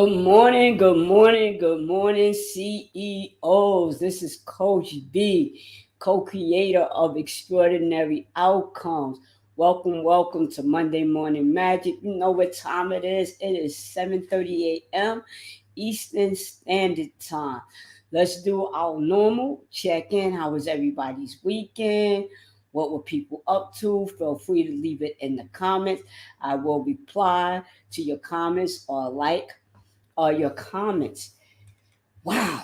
Good morning, good morning, CEOs. This is Coach B, co-creator of Extraordinary Outcomes. Welcome to Monday Morning Magic. You know what time it is? It is 7:30 a.m. Eastern Standard Time. Let's do our normal check-in. How was everybody's weekend? What were people up to? Feel free to leave it in the comments. I will reply to your comments or your comments. Wow,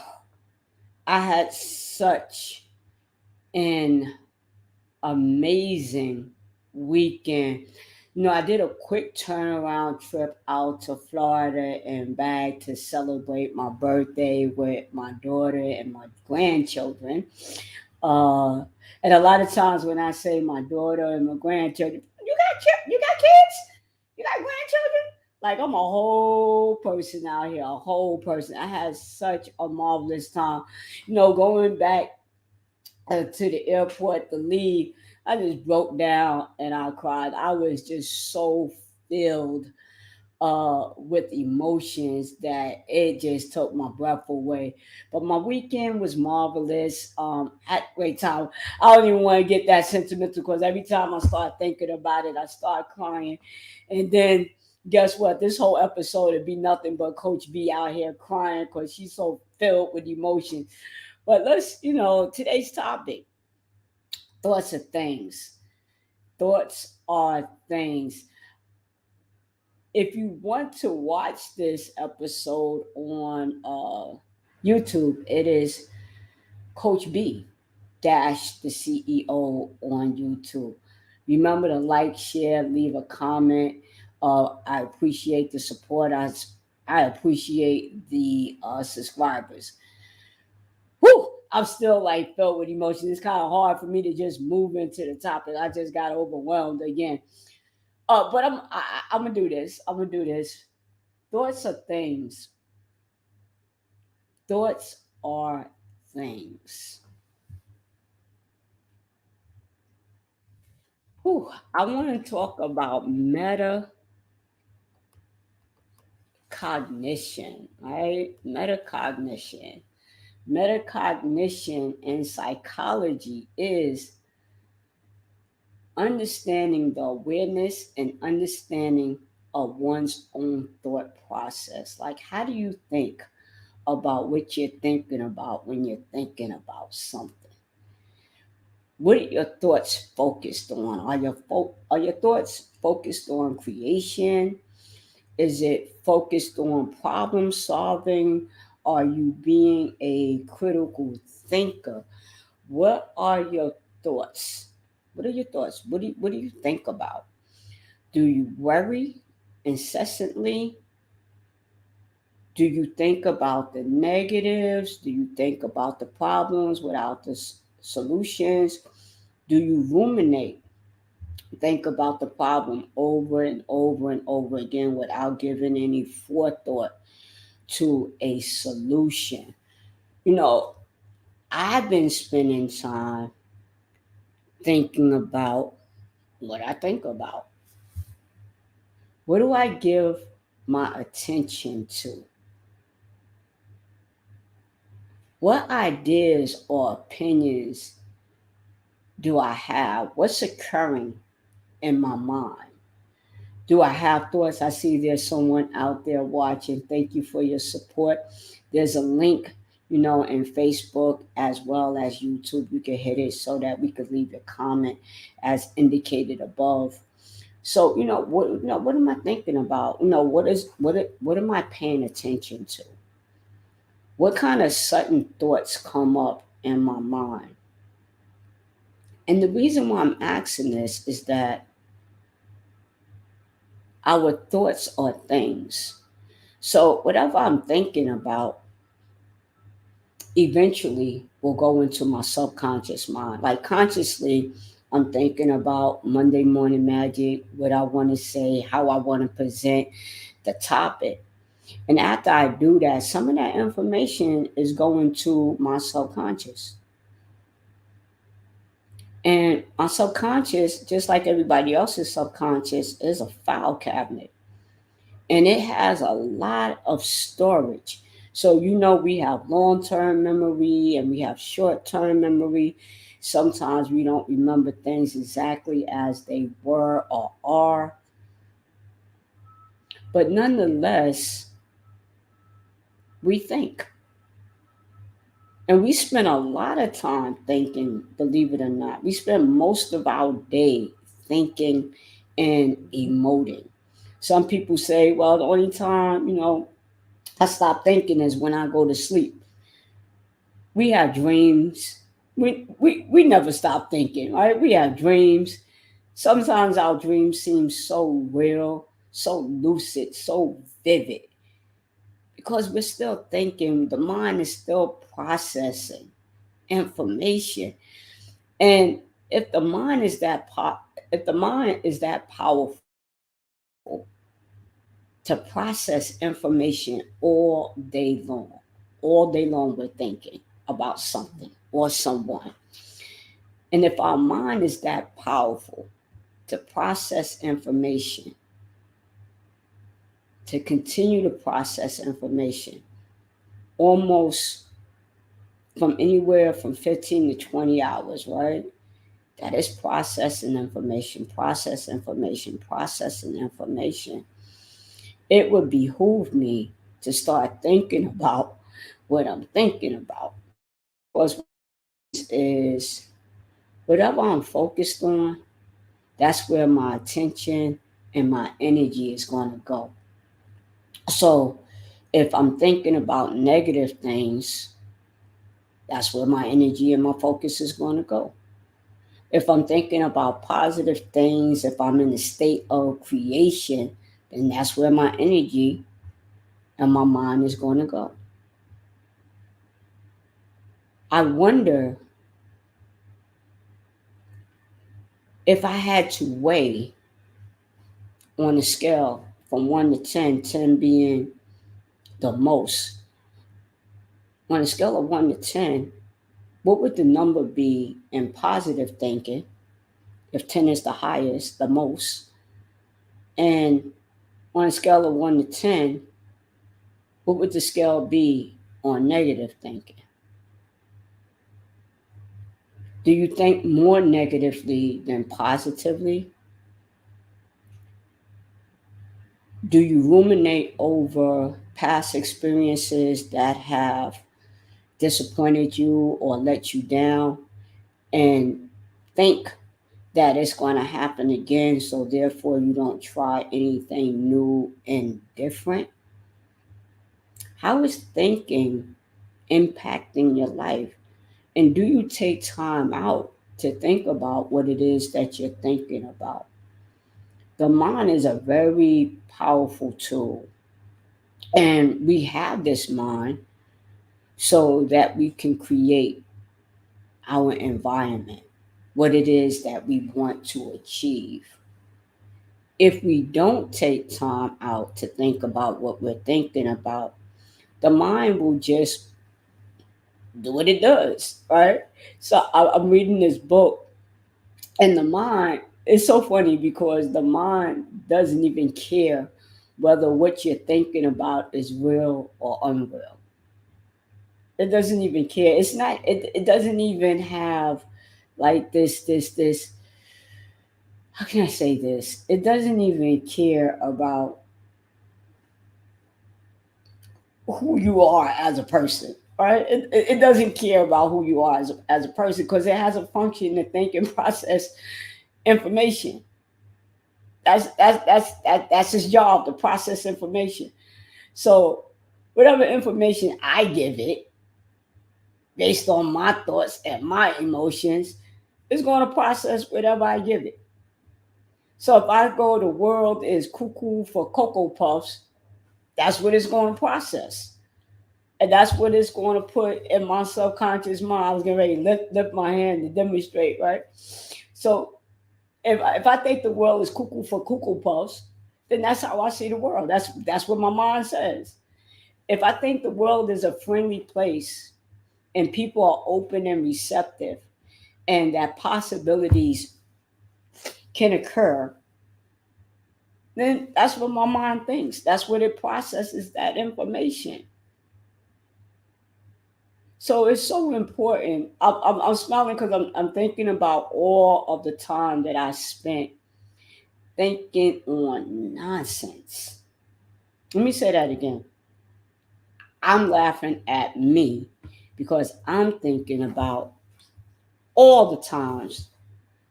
I had such an amazing weekend. I did a quick turnaround trip out to Florida and back to celebrate my birthday with my daughter and my grandchildren. Uh, and a lot of times when I say my daughter and my grandchildren, you got kids? You got grandchildren? Like I'm a whole person out here, a whole person. I had such a marvelous time. Going back to the airport to leave, I just broke down and I cried. I was just so filled with emotions that it just took my breath away. But my weekend was marvelous. Had a great time. I don't even want to get that sentimental because every time I start thinking about it, I start crying. And then guess what? This whole episode would be nothing but Coach B out here crying because she's so filled with emotion. But today's topic, thoughts are things. Thoughts are things. If you want to watch this episode on YouTube, it is Coach B dash the CEO on YouTube. Remember to like, share, leave a comment. I appreciate the support. I appreciate the subscribers. Whew, I'm still like filled with emotion. It's kind of hard for me to just move into the topic. I just got overwhelmed again. But I'm gonna do this. I'm gonna do this. Thoughts are things. Thoughts are things. Whew, I want to talk about metacognition, right? Metacognition. Metacognition in psychology is understanding the awareness and understanding of one's own thought process. Like, how do you think about what you're thinking about when you're thinking about something? What are your thoughts focused on? Are your thoughts focused on creation? Is it focused on problem solving? Are you being a critical thinker? What are your thoughts? What are your thoughts? What do you think about? Do you worry incessantly? Do you think about the negatives? Do you think about the problems without the solutions? Do you ruminate? Think about the problem over and over and over again without giving any forethought to a solution. You know, I've been spending time thinking about what I think about. What do I give my attention to? What ideas or opinions do I have? What's occurring in my mind? Do I have thoughts? I see there's someone out there watching. Thank you for your support. There's a link, in Facebook as well as YouTube. You can hit it so that we could leave a comment as indicated above. So, what am I thinking about? What am I paying attention to? What kind of sudden thoughts come up in my mind? And the reason why I'm asking this is that our thoughts are things. So whatever I'm thinking about eventually will go into my subconscious mind. Like consciously, I'm thinking about Monday Morning Magic, what I want to say, how I want to present the topic. And after I do that, some of that information is going to my subconscious. And my subconscious, just like everybody else's subconscious, is a file cabinet. and it has a lot of storage. So, we have long term memory and we have short term memory. Sometimes we don't remember things exactly as they were or are, but nonetheless, we think. And we spend a lot of time thinking, believe it or not. We spend most of our day thinking and emoting. Some people say, well, the only time, I stop thinking is when I go to sleep. We have dreams. We never stop thinking, right? We have dreams. Sometimes our dreams seem so real, so lucid, so vivid because we're still thinking, the mind is still processing information. And if the mind is that if the mind is that powerful to process information all day long we're thinking about something or someone. And if our mind is that powerful to process information, to continue to process information, almost from anywhere from 15 to 20 hours, right? That is processing information, processing information. It would behoove me to start thinking about what I'm thinking about. Because is whatever I'm focused on, that's where my attention and my energy is going to go. So if I'm thinking about negative things, that's where my energy and my focus is going to go. If I'm thinking about positive things, if I'm in a state of creation, then that's where my energy and my mind is going to go. I wonder if I had to weigh on a scale from 1 to 10, 10 being the most, on a scale of 1 to 10, what would the number be in positive thinking if 10 is the highest, the most? And on a scale of 1 to 10, what would the scale be on negative thinking? Do you think more negatively than positively? Do you ruminate over past experiences that have disappointed you or let you down and think that it's going to happen again, so therefore you don't try anything new and different? How is thinking impacting your life? And do you take time out to think about what it is that you're thinking about? The mind is a very powerful tool, and we have this mind so that we can create our environment, what it is that we want to achieve. If we don't take time out to think about what we're thinking about, the mind will just do what it does, right? So I'm reading this book, and the mind, it's so funny because the mind doesn't even care whether what you're thinking about is real or unreal. It doesn't even care. It's not, it doesn't even have like this, how can I say this? It doesn't even care about who you are as a person, right? It doesn't care about who you are as a person because it has a function to think and process information. That's his job, to process information. So whatever information I give it, based on my thoughts and my emotions, it's going to process whatever I give it. So if I go, the world is cuckoo for Cocoa Puffs, that's what it's going to process. And that's what it's going to put in my subconscious mind. I was getting ready to lift my hand to demonstrate, right? So if I think the world is cuckoo for Cocoa Puffs, then that's how I see the world. That's what my mind says. If I think the world is a friendly place and people are open and receptive and that possibilities can occur, then that's what my mind thinks. That's what it processes that information. So it's so important. I'm smiling because I'm thinking about all of the time that I spent thinking on nonsense. Let me say that again. I'm laughing at me because I'm thinking about all the times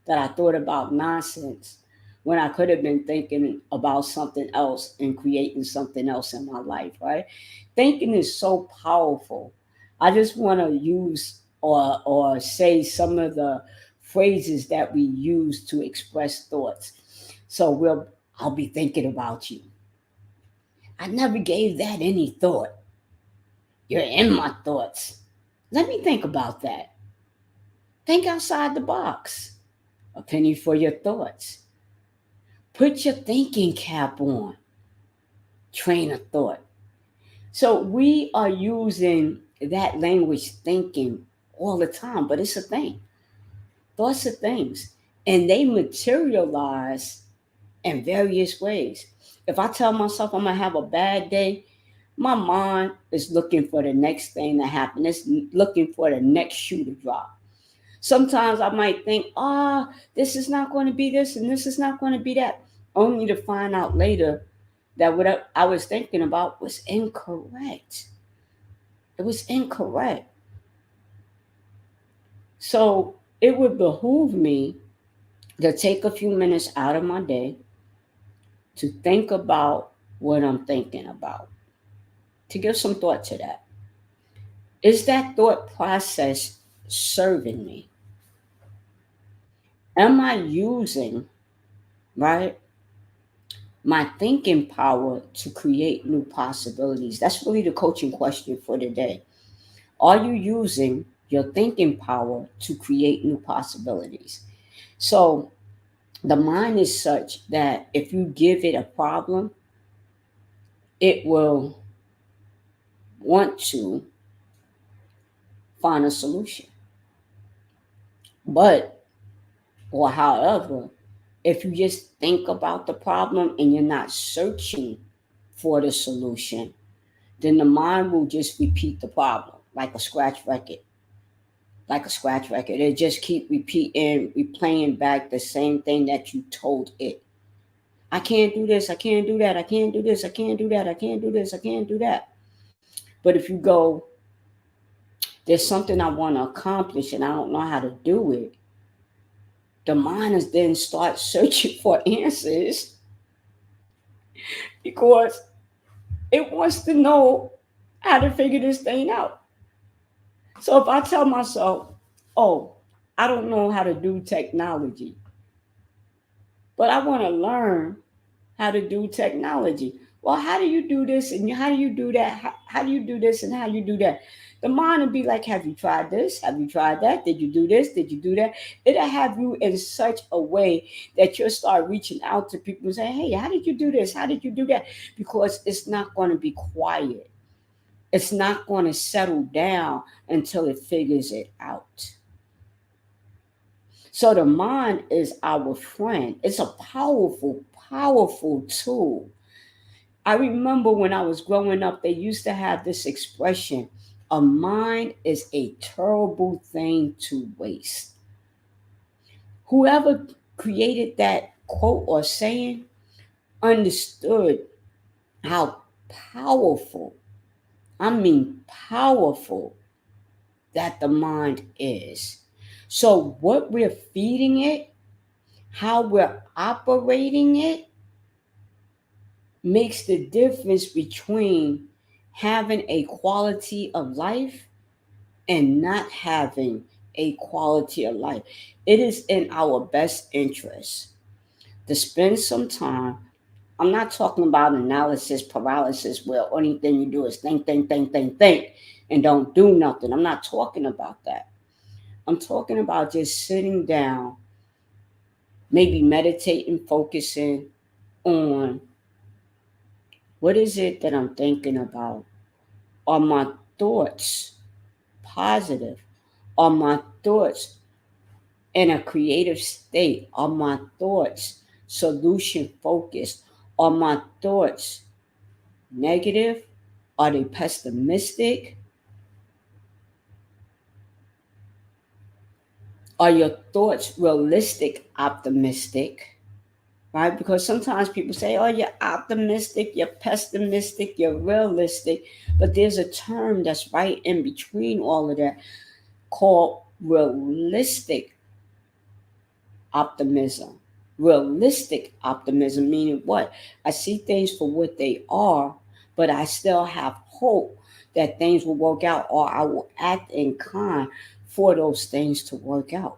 that I thought about nonsense when I could have been thinking about something else and creating something else in my life, right? Thinking is so powerful. I just want to use or say some of the phrases that we use to express thoughts. So I'll be thinking about you. I never gave that any thought. You're in my thoughts. Let me think about that. Think outside the box. A penny for your thoughts. Put your thinking cap on. Train of thought. So we are using that language thinking all the time, but it's a thing. Thoughts are things. And they materialize in various ways. If I tell myself I'm going to have a bad day, my mind is looking for the next thing to happen. It's looking for the next shoe to drop. Sometimes I might think, this is not going to be this and this is not going to be that, only to find out later that what I was thinking about was incorrect. It was incorrect. So it would behoove me to take a few minutes out of my day to think about what I'm thinking about, to give some thought to that. Is that thought process serving me? Am I using, right, my thinking power to create new possibilities? That's really the coaching question for today. Are you using your thinking power to create new possibilities? So the mind is such that if you give it a problem, it will want to find a solution. But, or however, if you just think about the problem and you're not searching for the solution, then the mind will just repeat the problem like a scratch record. Like a scratch record. It just keep repeating, replaying back the same thing that you told it. I can't do this, I can't do that, I can't do this, I can't do that, I can't do this, I can't do that. But if you go, there's something I want to accomplish and I don't know how to do it, the mind is then start searching for answers because it wants to know how to figure this thing out. So if I tell myself, oh, I don't know how to do technology, but I want to learn how to do technology. Well, how do you do this and how do you do that? How do you do this and how do you do that? The mind will be like, have you tried this? Have you tried that? Did you do this? Did you do that? It'll have you in such a way that you'll start reaching out to people and saying, hey, how did you do this? How did you do that? Because it's not going to be quiet. It's not going to settle down until it figures it out. So the mind is our friend. It's a powerful, powerful tool. I remember when I was growing up, they used to have this expression, a mind is a terrible thing to waste. Whoever created that quote or saying understood how powerful, I mean powerful, that the mind is. So what we're feeding it, how we're operating it, makes the difference between having a quality of life and not having a quality of life. It is in our best interest to spend some time. I'm not talking about analysis paralysis where only thing you do is think, think, think, think, think, and don't do nothing. I'm not talking about that. I'm talking about just sitting down, maybe meditating, focusing on what is it that I'm thinking about? Are my thoughts positive? Are my thoughts in a creative state? Are my thoughts solution focused? Are my thoughts negative? Are they pessimistic? Are your thoughts realistic, optimistic? Right? Because sometimes people say, oh, you're optimistic, you're pessimistic, you're realistic. But there's a term that's right in between all of that called realistic optimism. Realistic optimism, meaning what? I see things for what they are, but I still have hope that things will work out, or I will act in kind for those things to work out.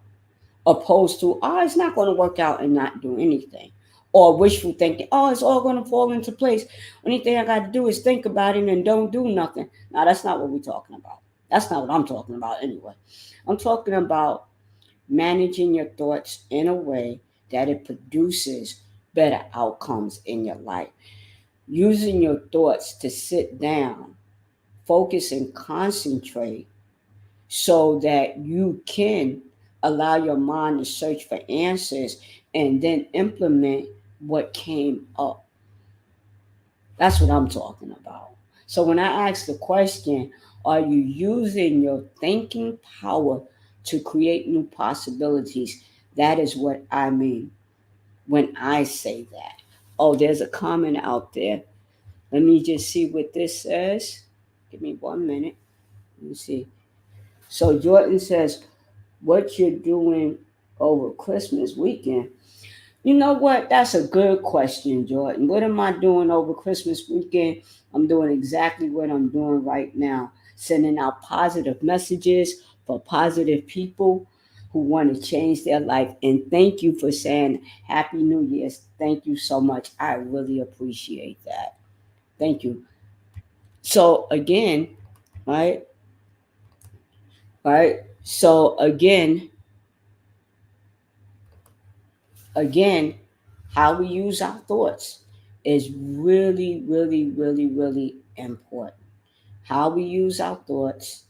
Opposed to, oh, it's not going to work out and not do anything. Or wishful thinking, oh, it's all going to fall into place. Only thing I got to do is think about it and don't do nothing. Now, that's not what we're talking about. That's not what I'm talking about anyway. I'm talking about managing your thoughts in a way that it produces better outcomes in your life. Using your thoughts to sit down, focus, and concentrate so that you can allow your mind to search for answers and then implement what came up. That's what I'm talking about. So when I ask the question, are you using your thinking power to create new possibilities? That is what I mean when I say that. Oh, there's a comment out there. Let me just see what this says. Give me 1 minute. Let me see. So Jordan says, what you're doing over Christmas weekend? You know what? That's a good question, Jordan. What am I doing over Christmas weekend? I'm doing exactly what I'm doing right now, sending out positive messages for positive people who want to change their life. And thank you for saying Happy New Year's. Thank you so much. I really appreciate that. Thank you. So again, right, right. So again, how we use our thoughts is really, really, really, really important. How we use our thoughts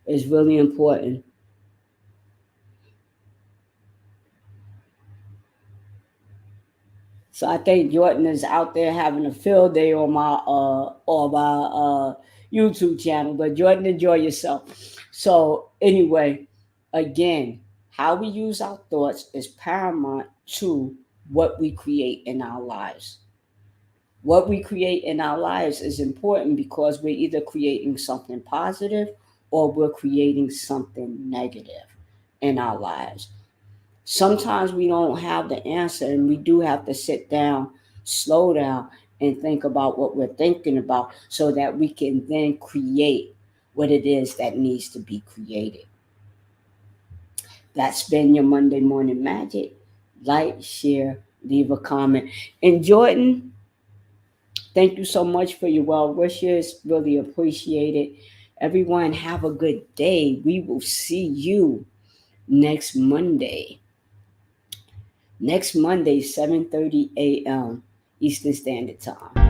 is really important. So I think Jordan is out there having a field day on my YouTube channel. But Jordan, enjoy yourself. So anyway, again, how we use our thoughts is paramount to what we create in our lives. What we create in our lives is important because we're either creating something positive or we're creating something negative in our lives. Sometimes we don't have the answer and we do have to sit down, slow down, and think about what we're thinking about so that we can then create what it is that needs to be created. That's been your Monday Morning Magic. Like, share, leave a comment. And Jordan, thank you so much for your well wishes. Really appreciate it. Everyone, have a good day. We will see you next Monday. Next Monday, 7:30 a.m. Eastern Standard Time.